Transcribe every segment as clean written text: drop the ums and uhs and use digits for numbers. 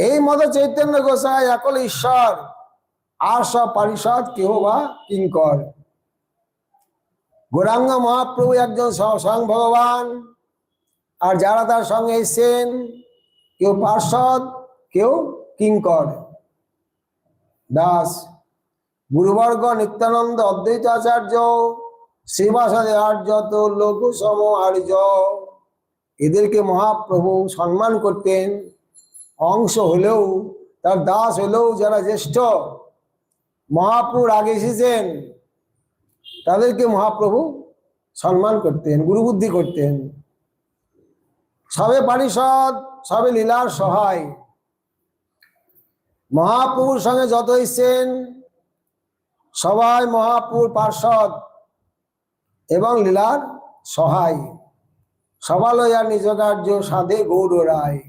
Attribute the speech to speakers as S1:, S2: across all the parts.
S1: এই মত চৈতন্য গোসাই একল ঈশ্বর, আর সব পারিষদ কেহ বা কিঙ্কর। গৌরাঙ্গ মহাপ্রভু একজন স্বয়ং ভগবান, আর যারা তার সঙ্গে এসেছেন কেউ পার্ষদ কেউ কিঙ্কর। দাস গুরুবর্গ নিত্যানন্দ অদ্বৈত আচার্য শ্রীবাসাদে আর্যত লঘু সম আর্য, এদেরকে মহাপ্রভু সম্মান করতেন। অংশ হলেও, তার দাস হলেও যারা জ্যেষ্ঠ মহাপ্রভুর আগে এসেছেন তাদেরকে মহাপ্রভু সম্মান করতেন, গুরুবুদ্ধি করতেন। সবে পারিষদ, সবে লীলার সহায়। মহাপ্রভুর সঙ্গে যত এসেছেন সবাই মহাপ্রভুর পার্ষদ এবং লীলার সহায়। সবালয়া নিজ কার্য সাধে গৌর রায়।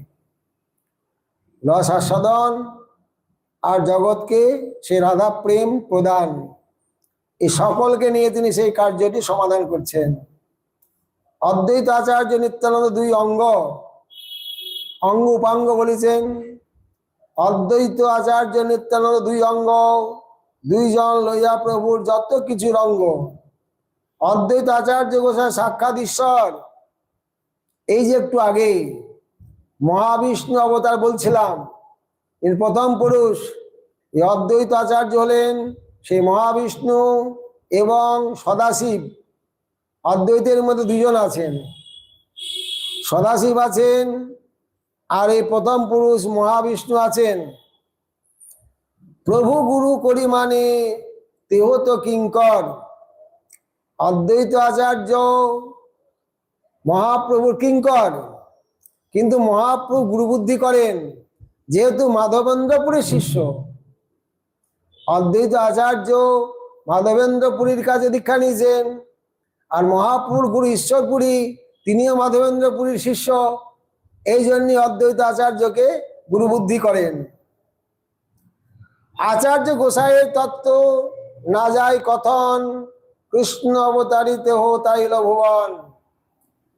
S1: রস আস্বাদন আর জগৎকে সে রাধা প্রেম প্রদান, এই সকলকে নিয়ে তিনি সেই কার্যটি সমাধান করছেন। অদ্বৈত আচার্য নিত্যানন্দ দুই অঙ্গ, অঙ্গ উপাঙ্গ বলেছেন। অদ্বৈত আচার্য নিত্যানন্দ দুই অঙ্গ, দুইজন লইয়া প্রভুর যত কিছু রঙ্গ। অদ্বৈত আচার্য গোসাই সাক্ষাৎ ঈশ্বর। এই যে একটু আগে মহাবিষ্ণু অবতার বলছিলাম, এর প্রথম পুরুষ এই অদ্বৈত আচার্য হলেন সেই মহাবিষ্ণু এবং সদাশিব। অদ্বৈতের মধ্যে দুজন আছেন, সদাশিব আছেন আর এই প্রথম পুরুষ মহাবিষ্ণু আছেন। প্রভু গুরু করি মানে তেহ তো কিঙ্কর। অদ্বৈত আচার্য মহাপ্রভুর কিঙ্কর, কিন্তু মহাপ্রভু গুরুবুদ্ধি করেন যেহেতু মাধবেন্দ্রপুরীর শিষ্য। অদ্বৈত আচার্য মাধবেন্দ্রপুরীর কাছে দীক্ষা নিয়েছেন, আর মহাপ্রভুর গুরু ঈশ্বরপুরী তিনিও মাধবেন্দ্রপুরীর শিষ্য। এই জন্যই অদ্বৈত আচার্যকে গুরুবুদ্ধি করেন। আচার্য গোসাইয়ের তত্ত্ব না যায় কথন, কৃষ্ণ অবতারিত হো তাইল ভুবন।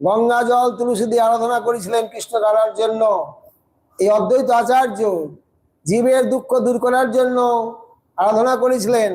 S1: গঙ্গা জল তুলসী দিয়ে আরাধনা করেছিলেন কৃষ্ণ করার জন্য। এই অদ্বৈত আচার্য জীবের দুঃখ দূর করার জন্য আরাধনা করেছিলেন।